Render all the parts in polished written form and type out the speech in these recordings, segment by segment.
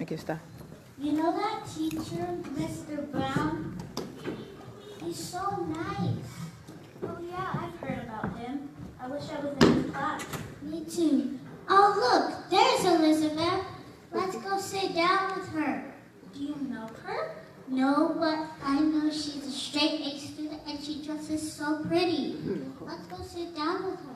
Aquí está. You know that teacher, Mr. Brown? He's so nice. Oh yeah, I've heard about him. I wish I was in his class. Me too. Oh look, there's Elizabeth. Let's go sit down with her. Do you know her? No, but I know she's a straight A student and she dresses so pretty. Let's go sit down with her.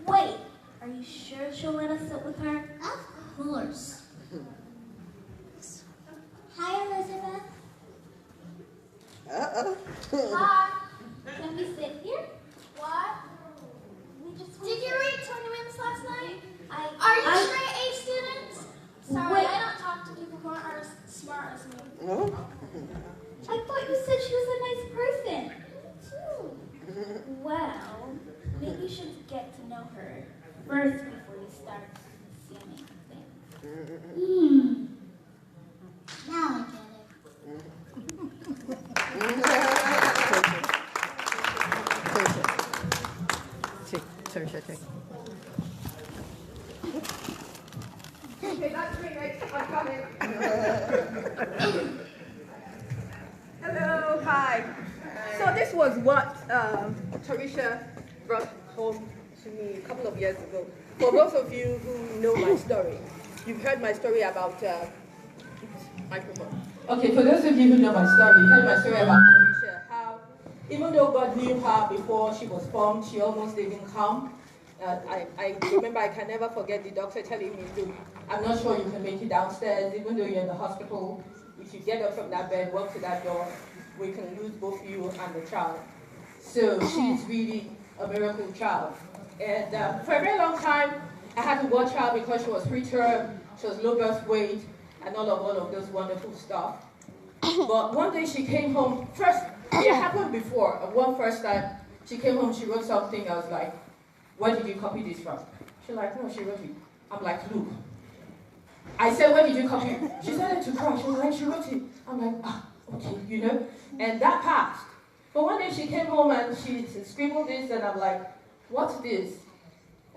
Wait, are you sure she'll let us sit with her? Of course. Hi, Elizabeth. Uh-oh. Hi. Can we sit here? What? Did you read 20 Minutes last night? Are you straight A students? Sorry, I don't talk to people who aren't as smart as me. No? I thought you said she was a nice person. Me too. Well, maybe you should get to know her first before you start assuming things. Now I get Toritse. Okay, that's me, right? I'm coming. Hello, hi. So this was what Toritse brought home to me a couple of years ago. For those of you who know my story, you've heard my story about microphone. Okay, for those of you who know my story, you heard my story about Toritse, how even though God knew her before she was formed, she almost didn't come. I remember I can never forget the doctor telling me, look, I'm not sure you can make it downstairs, even though you're in the hospital. If you get up from that bed, walk to that door, we can lose both you and the child. So she's really a miracle child. And for a very long time, I had to watch her because she was preterm, she was low birth weight, and all of those wonderful stuff. But one day she came home, first, it happened before, one first time, she came home, she wrote something, I was like, where did you copy this from? She's like, no, she wrote it. I'm like, look. I said, where did you copy it? She started to cry, she was like, she wrote it. I'm like, okay, you know? And that passed. But one day she came home and she scribbled this, and I'm like, what's this?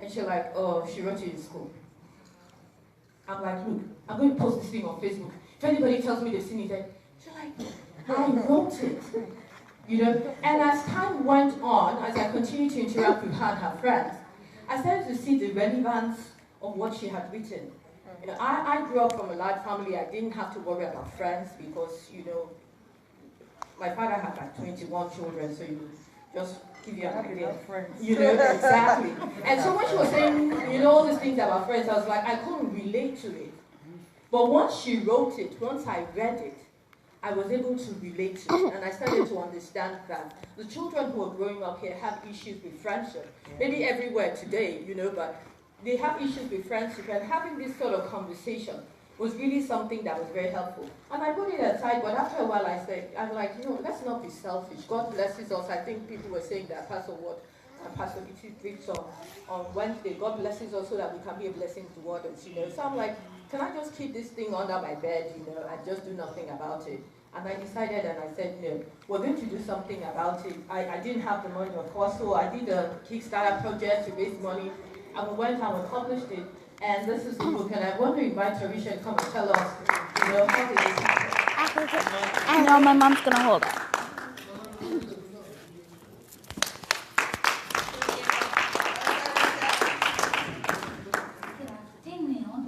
And she's like, oh, she wrote it in school. I'm like, look, I'm going to post this thing on Facebook. If anybody tells me they've seen it, she's like, I wrote it. You know, and as time went on, as I continued to interact with her and her friends, I started to see the relevance of what she had written. You know, I grew up from a large family. I didn't have to worry about friends because, you know, my father had like 21 children, so you just give you an idea. You know, exactly. And so when she was saying, you know, all these things about friends, I was like, I couldn't relate to it. But once she wrote it, once I read it, I was able to relate to it, and I started to understand that the children who are growing up here have issues with friendship. Maybe everywhere today, you know, but they have issues with friendship, and having this sort of conversation was really something that was very helpful. And I put it aside, but after a while I said, I'm like, you know, let's not be selfish. God blesses us. I think people were saying that Pastor Biti preached on Wednesday, God blesses us so that we can be a blessing to others, you know. So I'm like, can I just keep this thing under my bed, you know, and just do nothing about it? And I decided, and I said, no, we're going to do something about it. I didn't have the money, of course, so I did a Kickstarter project to raise money, and we went and we published it. And this is the book, and I want to invite Toritse to come and tell us, you know, how did this happen? I know my mom's going to hold it.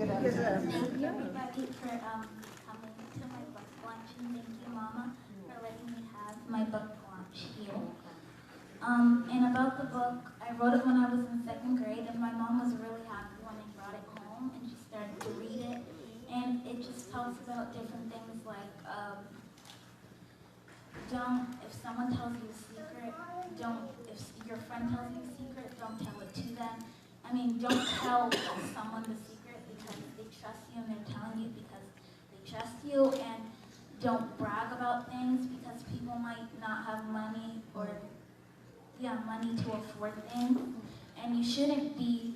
Thank you everybody for coming to my book launch, and thank you Mama for letting me have my book launch here. And about the book, I wrote it when I was in 2nd grade, and my mom was really happy when I brought it home and she started to read it. And it just talks about different things like if someone tells you a secret, if your friend tells you a secret, don't tell it to them. I mean, don't tell someone the secret because they trust you and they're telling you because they trust you, and don't brag about things because people might not have money or money to afford things. And you shouldn't be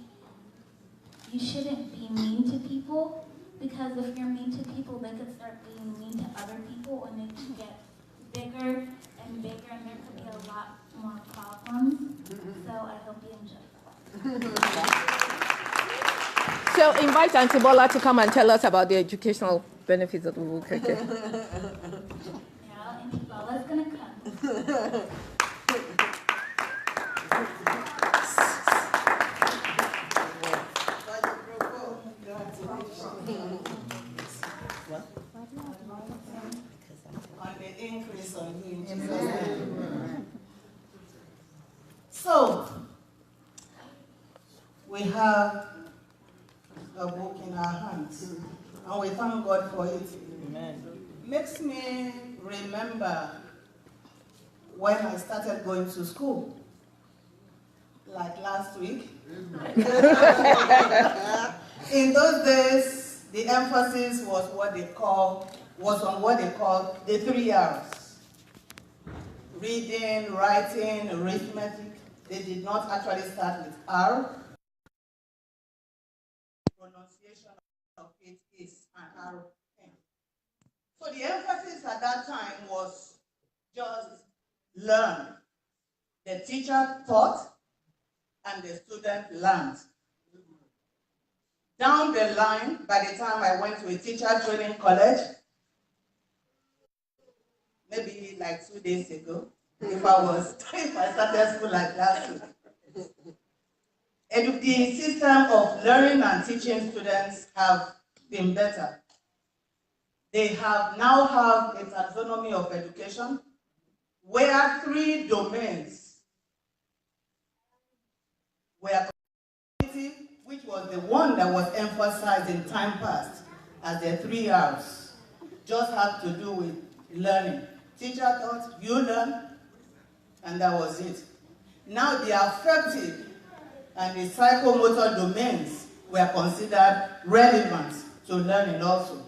mean to people, because if you're mean to people, they could start being mean to other people, and it can get bigger and bigger, and there could be a lot more problems. So I hope you enjoy that. So So invite Auntie Bola to come and tell us about the educational benefits of the book. Okay. Yeah, Auntie Bola's gonna come. On the increase on him, Jesus. So, we have a book in our hands, and we thank God for it. Amen. Makes me remember when I started going to school, like last week. In those days, the emphasis was on what they call the 3 R's. Reading, writing, arithmetic. They did not actually start with R. Pronunciation of it is an R. So the emphasis at that time was just learn. The teacher taught and the student learned. Down the line, by the time I went to a teacher training college, maybe like 2 days ago, if I started school like last week. And the system of learning and teaching students have been better. They now have a taxonomy of education where 3 domains were cognitive, which was the one that was emphasized in time past as the 3 R's, just have to do with learning. Teacher taught, you learn, and that was it. Now the affective and the psychomotor domains were considered relevant to learning also.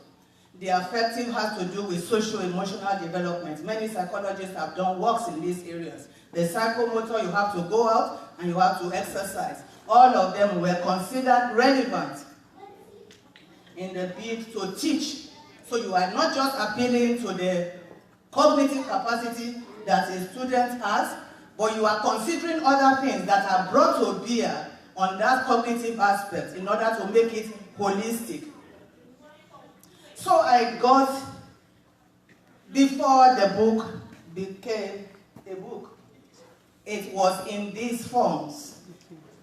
The affective has to do with social-emotional development. Many psychologists have done works in these areas. The psychomotor, you have to go out and you have to exercise. All of them were considered relevant in the bid to teach. So you are not just appealing to the cognitive capacity that a student has, but you are considering other things that are brought to bear on that cognitive aspect in order to make it holistic. So I got, before the book became a book, it was in these forms.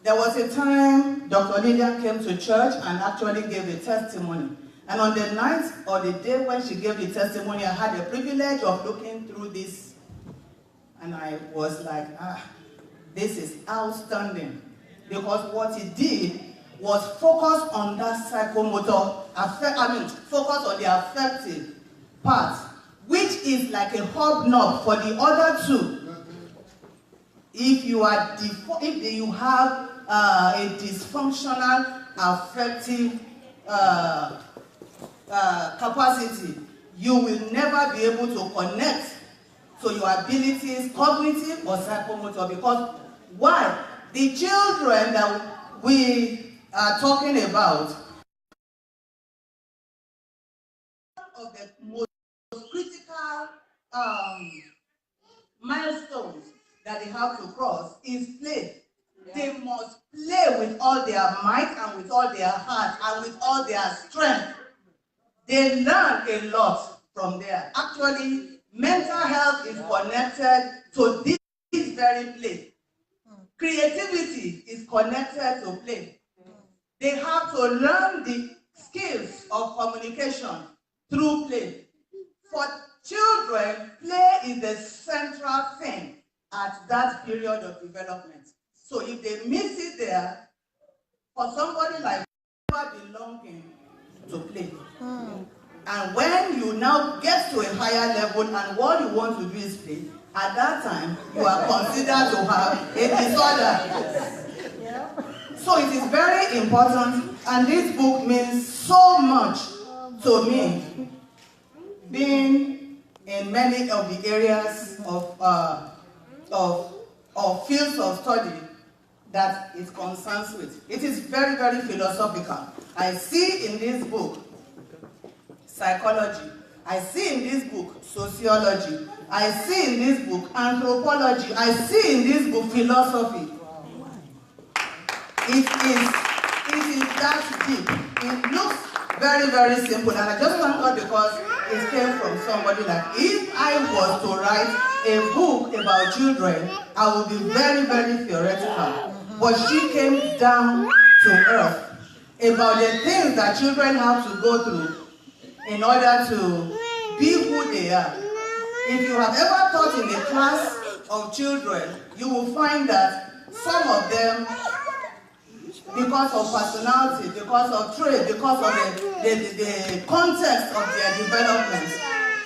There was a time Dr. Lillian came to church and actually gave a testimony. And on the night or the day when she gave the testimony, I had the privilege of looking through this. And I was like, this is outstanding. Because what he did was focus on that psychomotor, focus on the affective part, which is like a hobnob for the other 2. If you have a dysfunctional affective capacity, you will never be able to connect to your abilities, cognitive or psychomotor. Because why? The children that we are talking about, one of the most critical milestones that they have to cross is play. Yeah. They must play with all their might and with all their heart and with all their strength. They learn a lot from there. Actually, mental health is connected to this very play. Creativity is connected to play. They have to learn the skills of communication through play. For children, play is the central thing at that period of development. So if they miss it there, for somebody like never belonging to play. And when you now get to a higher level and what you want to do is play, at that time, you are considered to have a disorder. So it is very important, and this book means so much to me, being in many of the areas of fields of study that it concerns with. It is very, very philosophical. I see in this book psychology. I see in this book sociology. I see in this book anthropology. I see in this book philosophy. It is It is that deep. It looks very, very simple, and I just thank God because it came from somebody like, if I was to write a book about children, I would be very, very theoretical. But she came down to earth about the things that children have to go through in order to be who they are. If you have ever taught in a class of children, you will find that some of them, because of personality, because of trait, because of the context of their development,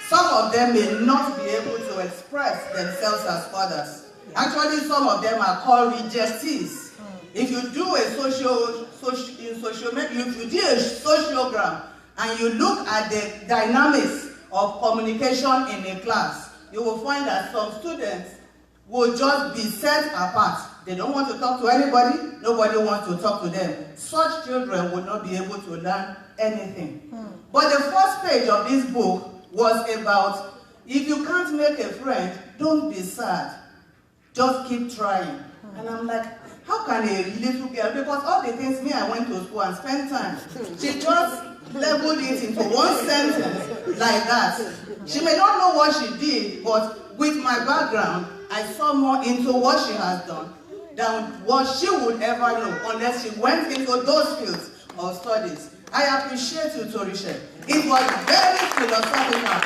some of them may not be able to express themselves as others. Actually, some of them are called rejectees. If you do a sociogram and you look at the dynamics of communication in a class, you will find that some students will just be set apart. They don't want to talk to anybody, nobody wants to talk to them. Such children will not be able to learn anything. But the first page of this book was about, if you can't make a friend, don't be sad. Just keep trying. And I'm like, how can a little girl, because all the things me, I went to school and spent time, she just leveled it into one sentence like that. She may not know what she did, but with my background, I saw more into what she has done than what she would ever know unless she went into those fields of studies. I appreciate you, Toritse. It was very philosophical.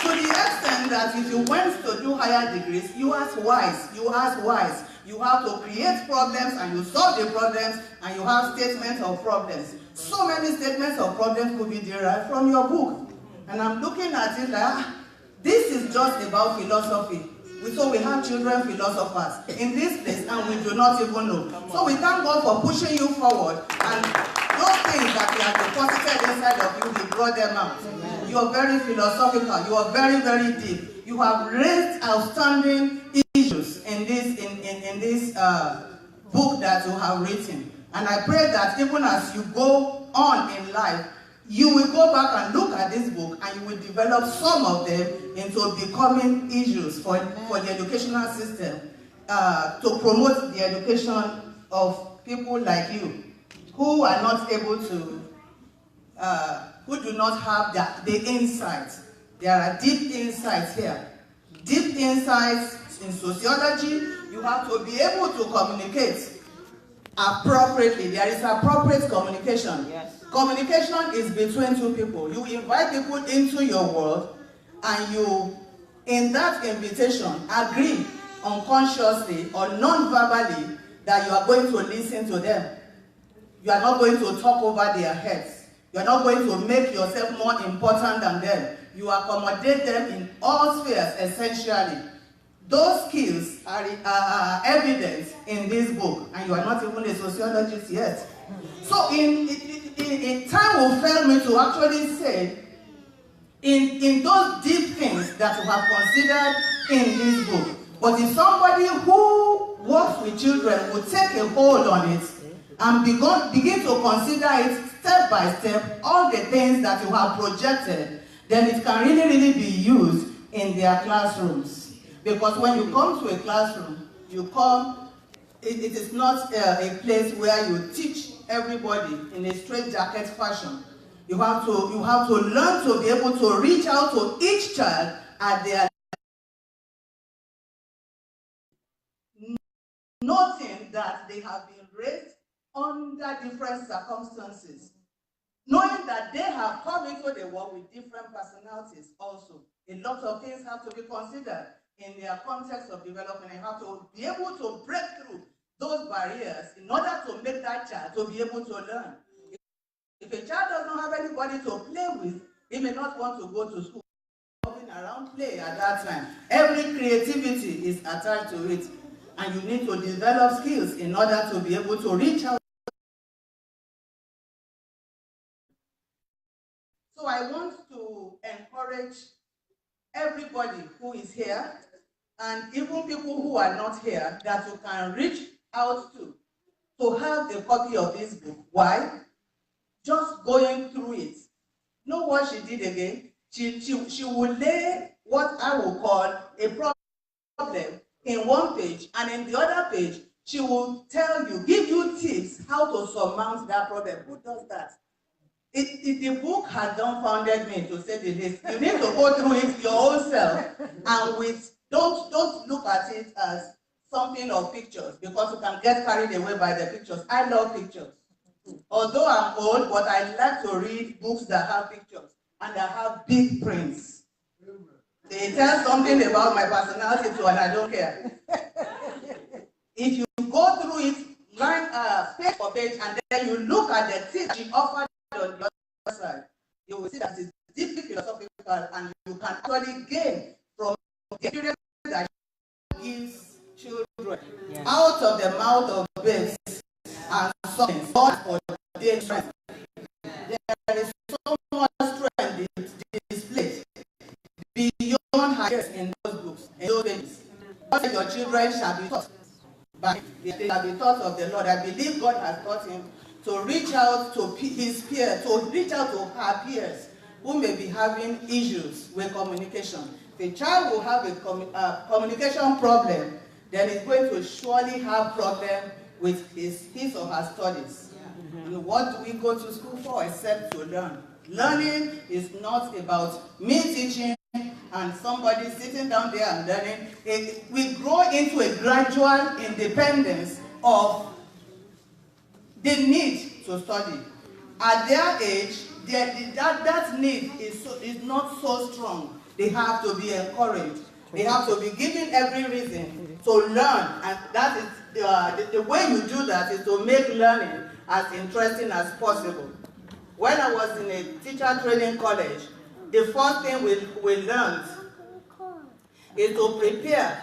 To the extent that if you went to do higher degrees, you ask whys, you ask whys. You have to create problems and you solve the problems and you have statements of problems. So many statements of problems could be derived from your book. And I'm looking at it like, this is just about philosophy. So we have children philosophers in this place and we do not even know. So we thank God for pushing you forward, and those things that we have deposited inside of you, we brought them out. Amen. You are very philosophical, you are very, very deep. You have raised outstanding issues in this book that you have written. And I pray that even as you go on in life, you will go back and look at this book and you will develop some of them into becoming issues for the educational system to promote the education of people like you who are not able to, who do not have the insights. There are deep insights here. Deep insights in sociology. You have to be able to communicate appropriately. There is appropriate communication. Yes. Communication is between two people. You invite people into your world and you, in that invitation, agree unconsciously or non-verbally that you are going to listen to them. You are not going to talk over their heads. You are not going to make yourself more important than them. You accommodate them in all spheres, essentially. Those skills are evident in this book, and you are not even a sociologist yet. So in time will fail me to actually say, in those deep things that you have considered in this book, but if somebody who works with children will take a hold on it and begin to consider it step by step, all the things that you have projected, then it can really, really be used in their classrooms. Because when you come to a classroom, you come, it is not a place where you teach everybody in a straitjacket fashion. You have to learn to be able to reach out to each child at their noting that they have been raised under different circumstances, knowing that they have come into the world with different personalities also. A lot of things have to be considered in their context of development. You have to be able to break through those barriers in order to make that child to be able to learn. If a child does not have anybody to play with, he may not want to go to school. Moving around play at that time. Every creativity is attached to it, and you need to develop skills in order to be able to reach out. So I want to encourage everybody who is here, and even people who are not here, that you can reach out to have a copy of this book. Why? Just going through it. Know what she did again? She will lay what I will call a problem in one page, and in the other page, She will tell you, give you tips how to surmount that problem. Who does that? The book has dumbfounded me, to say the least. You need to go through it your own self, and don't look at it as something of pictures, because you can get carried away by the pictures. I love pictures. Although I'm old, but I like to read books that have pictures and that have big prints. They tell something about my personality too, and I don't care. If you go through it page for page, and then you look at the tips she offered on the other side, you will see that it's deeply philosophical, and you can actually gain from the experience that she gives children out of the mouth of babes and sons. God for their strength. There is so much strength displayed beyond her years in those books, in those pages. What your children shall be taught by, they shall be taught of the Lord. I believe God has taught him to reach out to his peers, to reach out to her peers who may be having issues with communication. If a child will have a communication problem, then he's going to surely have problem with his or her studies. And what do we go to school for except to learn? Learning is not about me teaching and somebody sitting down there and learning. We grow into a gradual independence of the need to study. At their age, that need is not so strong. They have to be encouraged. They have to be given every reason to learn, and that is the way you do that is to make learning as interesting as possible. When I was in a teacher training college, the first thing we learned is to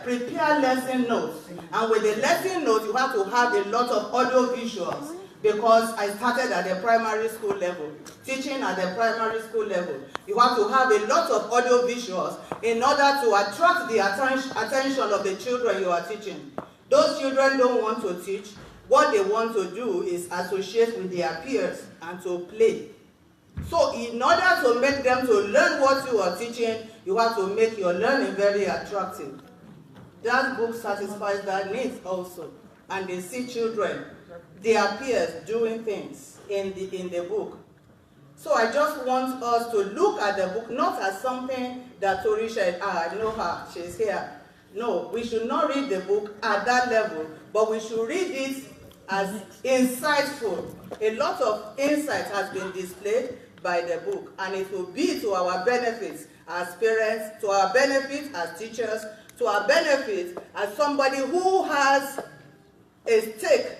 prepare lesson notes. And with the lesson notes, you have to have a lot of audio visuals, because I started at the primary school level, teaching at the primary school level. You have to have a lot of audio visuals in order to attract the attention of the children you are teaching. Those children don't want to teach. What they want to do is associate with their peers and to play. So in order to make them to learn what you are teaching, you have to make your learning very attractive. That book satisfies that need also. And they see children, their peers, doing things in the book. So I just want us to look at the book not as something that Toritse, I know her, she's here. No, we should not read the book at that level, but we should read it as insightful. A lot of insight has been displayed by the book, and it will be to our benefit as parents, to our benefit as teachers, to our benefit as somebody who has a stake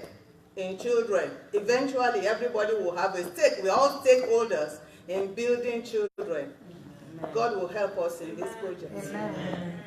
in children. Eventually, everybody will have a stake. We're all stakeholders in building children. God will help us in this project. Amen.